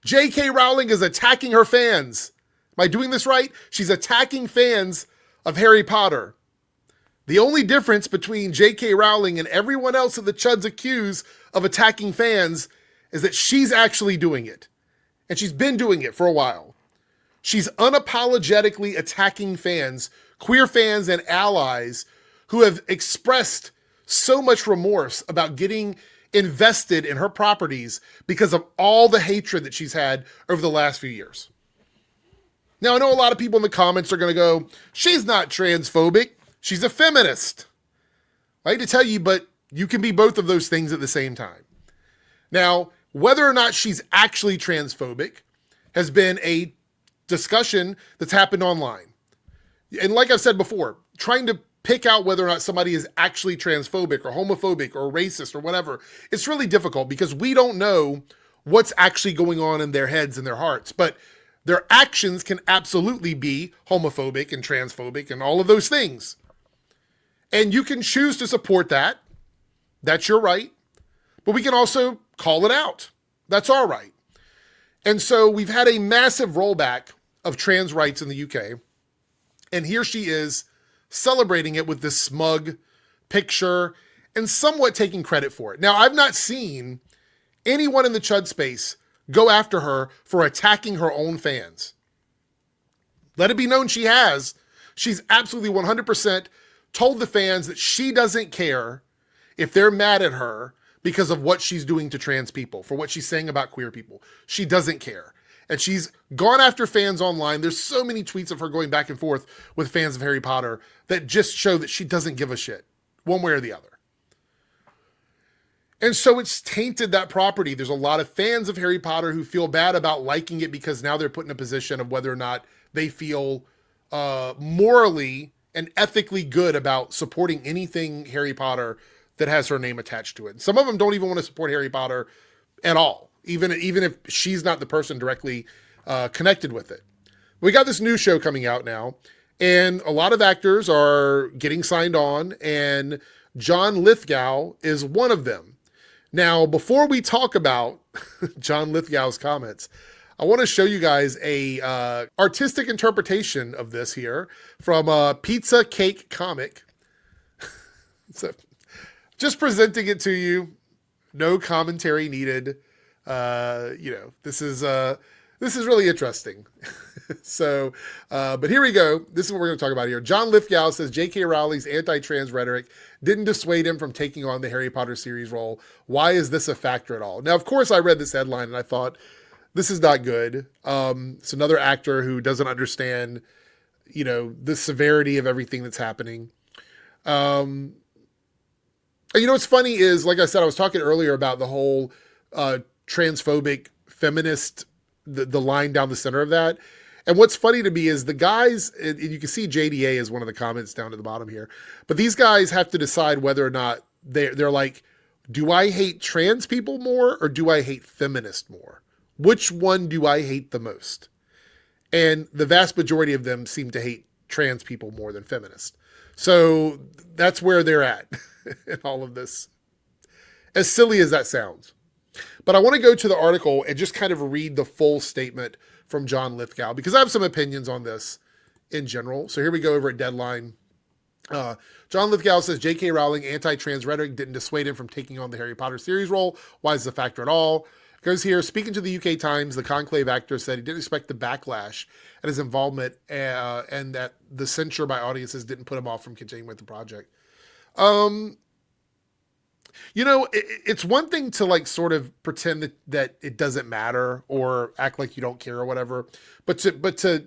J.K. Rowling is attacking her fans. Am I doing this right? She's attacking fans of Harry Potter. The only difference between J.K. Rowling and everyone else that the Chuds accuse of attacking fans is that she's actually doing it. And she's been doing it for a while. She's unapologetically attacking fans, queer fans and allies who have expressed so much remorse about getting invested in her properties because of all the hatred that she's had over the last few years. Now, I know a lot of people in the comments are going to go, she's not transphobic. She's a feminist. I hate to tell you, but you can be both of those things at the same time. Now, whether or not she's actually transphobic has been a discussion that's happened online. And like I've said before, trying to pick out whether or not somebody is actually transphobic or homophobic or racist or whatever, it's really difficult because we don't know what's actually going on in their heads and their hearts. But their actions can absolutely be homophobic and transphobic and all of those things. And you can choose to support that. That's your right. But we can also call it out. That's our right. And so we've had a massive rollback of trans rights in the UK. And here she is celebrating it with this smug picture and somewhat taking credit for it. Now, I've not seen anyone in the Chud space go after her for attacking her own fans. Let it be known she has. She's absolutely 100% told the fans that she doesn't care if they're mad at her because of what she's doing to trans people, for what she's saying about queer people. She doesn't care. And she's gone after fans online. There's so many tweets of her going back and forth with fans of Harry Potter that just show that she doesn't give a shit, one way or the other. And so it's tainted that property. There's a lot of fans of Harry Potter who feel bad about liking it because now they're put in a position of whether or not they feel morally and ethically good about supporting anything Harry Potter that has her name attached to it. Some of them don't even want to support Harry Potter at all, even if she's not the person directly connected with it. We got this new show coming out now, and a lot of actors are getting signed on, and John Lithgow is one of them. Now, before we talk about John Lithgow's comments, I want to show you guys a artistic interpretation of this here from Pizza Cake Comic. So, just presenting it to you, no commentary needed. This is really interesting. So, but here we go. This is what we're going to talk about here. John Lithgow says J.K. Rowling's anti-trans rhetoric didn't dissuade him from taking on the Harry Potter series role. Why is this a factor at all? Now, of course, I read this headline and I thought, this is not good. It's another actor who doesn't understand, the severity of everything that's happening. What's funny is, like I said, I was talking earlier about the whole transphobic feminist, the line down the center of that. And what's funny to me is the guys, and you can see JDA is one of the comments down at the bottom here, but these guys have to decide whether or not they're like, do I hate trans people more or do I hate feminists more? Which one do I hate the most? And the vast majority of them seem to hate trans people more than feminists. So that's where they're at in all of this. As silly as that sounds. But I want to go to the article and just kind of read the full statement from John Lithgow, because I have some opinions on this in general. So here we go over at Deadline. John Lithgow says J.K. Rowling anti-trans rhetoric didn't dissuade him from taking on the Harry Potter series role. Why is this a factor at all? Goes here, speaking to the UK Times, the Conclave actor said he didn't expect the backlash at his involvement and that the censure by audiences didn't put him off from continuing with the project. It's one thing to like sort of pretend that it doesn't matter or act like you don't care or whatever, but to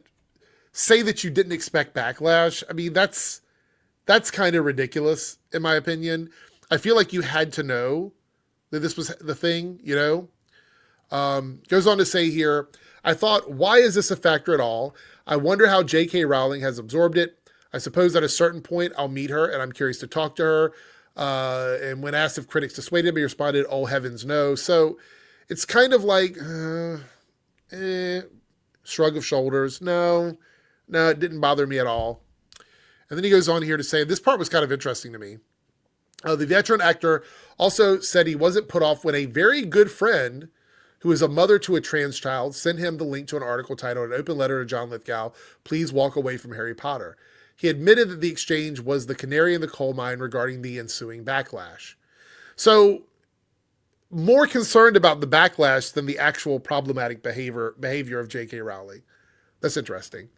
say that you didn't expect backlash, I mean, that's kind of ridiculous in my opinion. I feel like you had to know that this was the thing, Goes on to say here, I thought, why is this a factor at all? I wonder how J.K. Rowling has absorbed it. I suppose at a certain point I'll meet her and I'm curious to talk to her. And when asked if critics dissuaded him, he responded, oh heavens no. So it's kind of like, shrug of shoulders. No, it didn't bother me at all. And then he goes on here to say, this part was kind of interesting to me. The veteran actor also said he wasn't put off when a very good friend who is a mother to a trans child, sent him the link to an article titled "An Open Letter to John Lithgow, Please Walk Away from Harry Potter." He admitted that the exchange was the canary in the coal mine regarding the ensuing backlash. So, more concerned about the backlash than the actual problematic behavior of J.K. Rowling. That's interesting.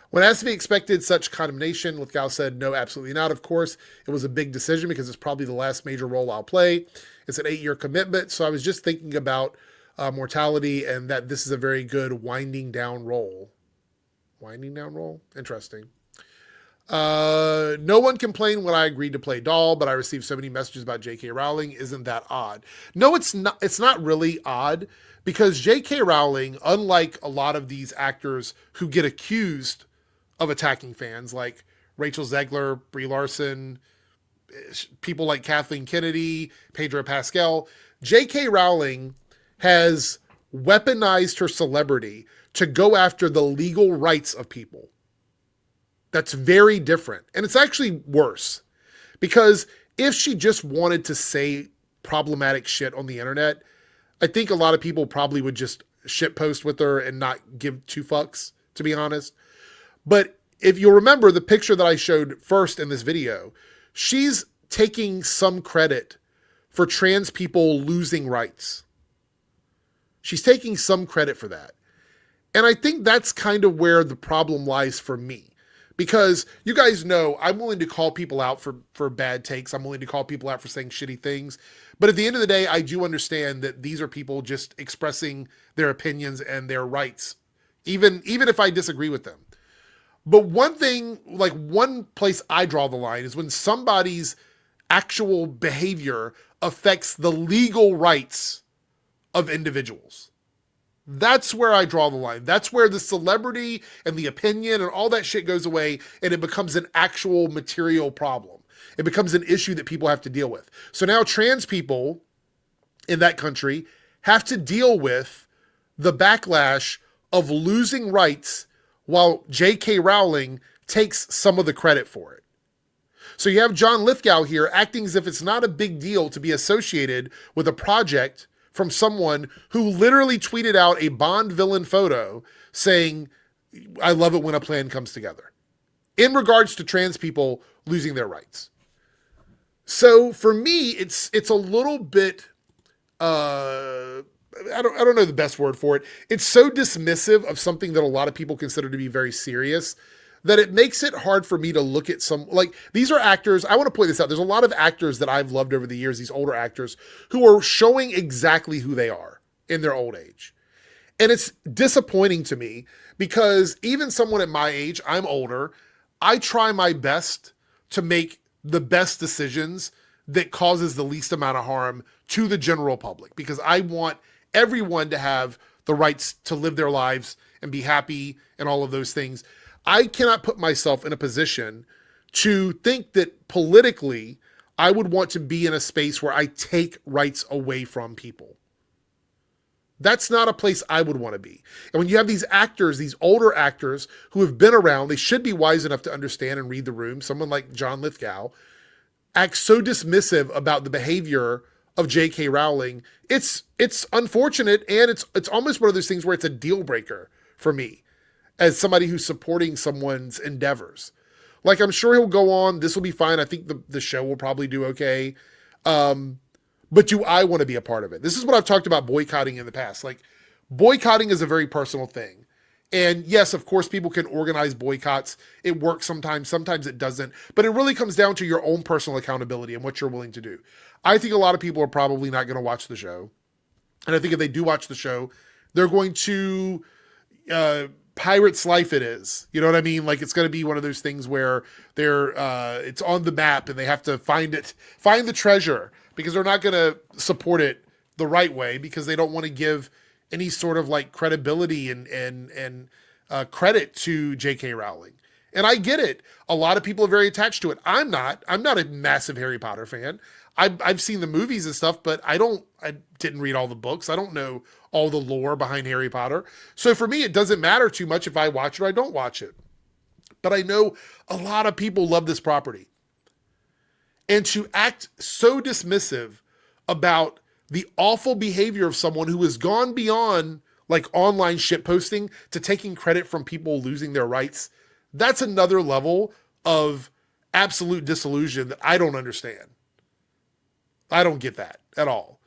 When asked if he expected such condemnation, Lithgow said, "No, absolutely not. Of course, it was a big decision because it's probably the last major role I'll play. It's an 8-year commitment, so I was just thinking about mortality and that this is a very good winding down role." Winding down role? Interesting. No one complained when I agreed to play doll, but I received so many messages about J.K. Rowling. Isn't that odd? No, it's not. It's not really odd because J.K. Rowling, unlike a lot of these actors who get accused of attacking fans, like Rachel Zegler, Brie Larson, people like Kathleen Kennedy, Pedro Pascal, J.K. Rowling has weaponized her celebrity to go after the legal rights of people. That's very different. And it's actually worse because if she just wanted to say problematic shit on the internet, I think a lot of people probably would just shitpost with her and not give two fucks, to be honest. But if you'll remember the picture that I showed first in this video, she's taking some credit for trans people losing rights. She's taking some credit for that. And I think that's kind of where the problem lies for me. Because you guys know I'm willing to call people out for bad takes. I'm willing to call people out for saying shitty things. But at the end of the day, I do understand that these are people just expressing their opinions and their rights, even if I disagree with them. But one thing, like one place I draw the line is when somebody's actual behavior affects the legal rights of individuals. That's where I draw the line. That's where the celebrity and the opinion and all that shit goes away and it becomes an actual material problem. It becomes an issue that people have to deal with. So now trans people in that country have to deal with the backlash of losing rights while J.K. Rowling takes some of the credit for it. So you have John Lithgow here acting as if it's not a big deal to be associated with a project from someone who literally tweeted out a Bond villain photo saying, "I love it when a plan comes together," in regards to trans people losing their rights. So for me, it's a little bit, I don't know the best word for it. It's so dismissive of something that a lot of people consider to be very serious that it makes it hard for me to look at some, like, these are actors. I want to point this out. There's a lot of actors that I've loved over the years, these older actors who are showing exactly who they are in their old age. And it's disappointing to me because even someone at my age, I'm older, I try my best to make the best decisions that causes the least amount of harm to the general public because I want everyone to have the rights to live their lives and be happy and all of those things. I cannot put myself in a position to think that politically I would want to be in a space where I take rights away from people. That's not a place I would want to be. And when you have these actors, these older actors who have been around, they should be wise enough to understand and read the room. Someone like John Lithgow acts so dismissive about the behavior of J.K. Rowling. It's unfortunate, and it's almost one of those things where it's a deal breaker for me as somebody who's supporting someone's endeavors. Like, I'm sure he'll go on. This will be fine. I think the show will probably do okay. But do I want to be a part of it? This is what I've talked about boycotting in the past. Like, boycotting is a very personal thing. And yes, of course, people can organize boycotts. It works sometimes it doesn't. But it really comes down to your own personal accountability and what you're willing to do. I think a lot of people are probably not going to watch the show. And I think if they do watch the show, they're going to pirate's life it is. You know what I mean? Like, it's going to be one of those things where it's on the map and they have to find the treasure because they're not going to support it the right way because they don't want to give any sort of like credibility and credit to J.K. Rowling. And I get it. A lot of people are very attached to it. I'm not a massive Harry Potter fan. I've seen the movies and stuff, but I didn't read all the books. I don't know all the lore behind Harry Potter. So for me, it doesn't matter too much if I watch it or I don't watch it. But I know a lot of people love this property. And to act so dismissive about the awful behavior of someone who has gone beyond like online shit posting to taking credit from people losing their rights. That's another level of absolute disillusion that I don't understand. I don't get that at all.